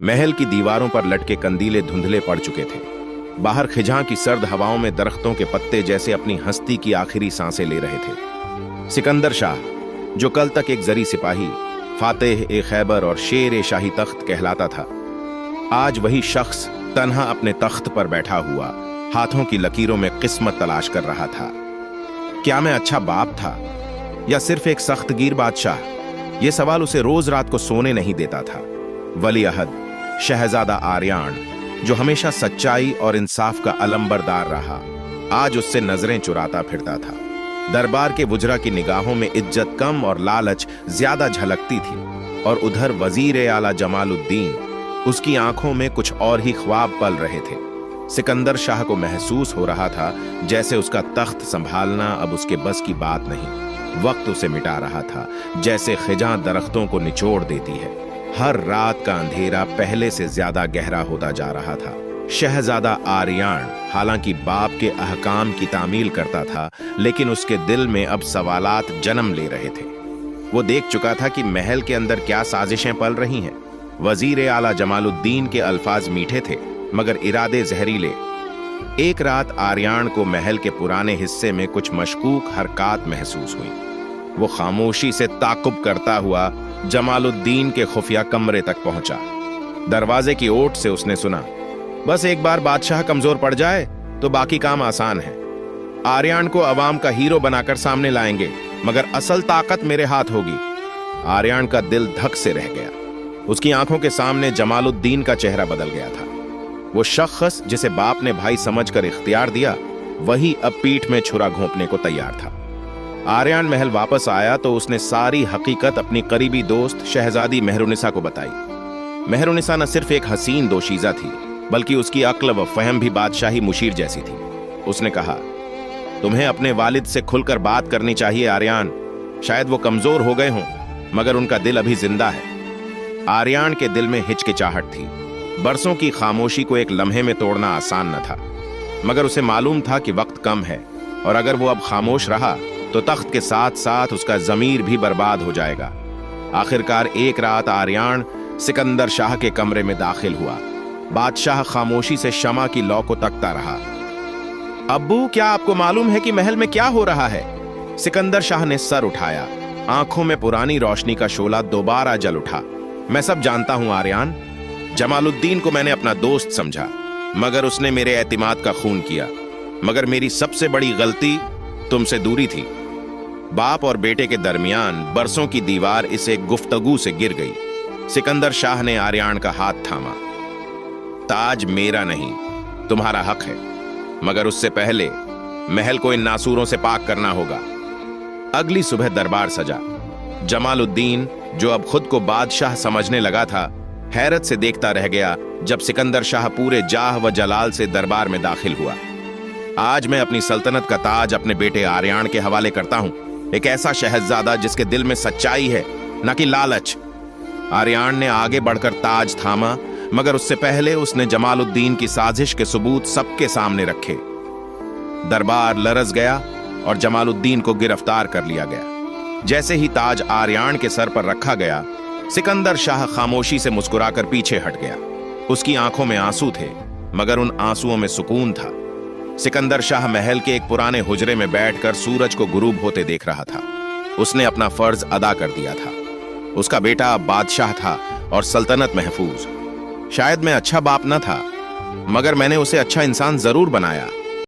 महल की दीवारों पर लटके कंदीले धुंधले पड़ चुके थे। बाहर खिजां की सर्द हवाओं में दरख्तों के पत्ते जैसे अपनी हस्ती की आखिरी सांसें ले रहे थे। सिकंदर शाह, जो कल तक एक जरी सिपाही, फातेह ए खैबर और शेर ए शाही तख्त कहलाता था, आज वही शख्स तन्हा अपने तख्त पर बैठा हुआ हाथों की लकीरों में किस्मत तलाश कर रहा था। क्या मैं अच्छा बाप था या सिर्फ एक सख्तगीर बादशाह? यह सवाल उसे रोज रात को सोने नहीं देता था। वली अहद, शहजादा आर्यान, जो हमेशा सच्चाई और इंसाफ का अलंबरदार रहा, आज उससे नजरें चुराता फिरता था। दरबार के वुजरा की निगाहों में इज्जत कम और लालच ज्यादा झलकती थी, और उधर वजीर आला जमालुद्दीन, उसकी आंखों में कुछ और ही ख्वाब पल रहे थे। सिकंदर शाह को महसूस हो रहा था जैसे उसका तख्त संभालना अब उसके बस की बात नहीं। वक्त उसे मिटा रहा था, जैसे खिजां दरख्तों को निचोड़ देती है। हर रात का अंधेरा पहले से ज्यादा गहरा होता जा रहा था। शहजादा आर्यान हालांकि बाप के अहकाम की तामील करता था, लेकिन उसके दिल में अब सवालात जन्म ले रहे थे। वो देख चुका था कि महल के अंदर क्या साजिशें पल रही हैं। वजीर आला जमालुद्दीन के अल्फाज मीठे थे, मगर इरादे जहरीले। एक रात आर्यान को महल के पुराने हिस्से में कुछ मशकूक हरकत महसूस हुई। वो खामोशी से ताकुब करता हुआ जमालुद्दीन के खुफिया कमरे तक पहुंचा। दरवाजे की ओट से उसने सुना, बस एक बार बादशाह कमजोर पड़ जाए तो बाकी काम आसान है। आर्यान को अवाम का हीरो बनाकर सामने लाएंगे, मगर असल ताकत मेरे हाथ होगी। आर्यान का दिल धक से रह गया। उसकी आंखों के सामने जमालुद्दीन का चेहरा बदल गया था। वो शख्स जिसे बाप ने भाई समझकर इख्तियार दिया, वही अब पीठ में छुरा घोंपने को तैयार था। आर्यान महल वापस आया तो उसने सारी हकीकत अपनी करीबी दोस्त शहजादी मेहरुनिसा को बताई। मेहरुनिसा न सिर्फ एक हसीन दोशीजा थी, बल्कि उसकी अक्ल व फहम भी बादशाही मुशीर जैसी थी। उसने कहा, तुम्हें अपने वालिद से खुलकर बात करनी चाहिए आर्यान। शायद वो कमजोर हो गए हों, मगर उनका दिल अभी जिंदा है। आर्यान के दिल में हिचकिचाहट थी। बरसों की खामोशी को एक लम्हे में तोड़ना आसान न था, मगर उसे मालूम था कि वक्त कम है, और अगर वो अब खामोश रहा तो तख्त के साथ साथ उसका जमीर भी बर्बाद हो जाएगा। आखिरकार एक रात आर्यान सिकंदर शाह के कमरे में दाखिल हुआ। बादशाह खामोशी से शमा की लौ को तकता रहा। अब्बू, क्या आपको मालूम है कि महल में क्या हो रहा है? सिकंदर शाह ने सर उठाया। आंखों में पुरानी रोशनी का शोला दोबारा जल उठा। मैं सब जानता हूं आर्यान। जमालुद्दीन को मैंने अपना दोस्त समझा, मगर उसने मेरे एतिमाद का खून किया। मगर मेरी सबसे बड़ी गलती तुमसे दूरी थी। बाप और बेटे के दरमियान बरसों की दीवार इस एक गुफ्तगू से गिर गई। सिकंदर शाह ने आर्यान का हाथ थामा। ताज मेरा नहीं, तुम्हारा हक है, मगर उससे पहले महल को इन नासूरों से पाक करना होगा। अगली सुबह दरबार सजा। जमालुद्दीन, जो अब खुद को बादशाह समझने लगा था, हैरत से देखता रह गया जब सिकंदर शाह पूरे जाह व जलाल से दरबार में दाखिल हुआ। आज मैं अपनी सल्तनत का ताज अपने बेटे आर्यान के हवाले करता हूं, एक ऐसा शहजादा जिसके दिल में सच्चाई है, न कि लालच। आर्यान ने आगे बढ़कर ताज थामा, मगर उससे पहले उसने जमालुद्दीन की साजिश के सबूत सबके सामने रखे। दरबार लरज गया और जमालुद्दीन को गिरफ्तार कर लिया गया। जैसे ही ताज आर्यान के सर पर रखा गया, सिकंदर शाह खामोशी से मुस्कुराकर पीछे हट गया। उसकी आंखों में आंसू थे, मगर उन आंसुओं में सुकून था। सिकंदर शाह महल के एक पुराने हुजरे में बैठकर सूरज को गुरूब होते देख रहा था। उसने अपना फर्ज अदा कर दिया था। उसका बेटा अब बादशाह था और सल्तनत महफूज। शायद मैं अच्छा बाप न था, मगर मैंने उसे अच्छा इंसान जरूर बनाया।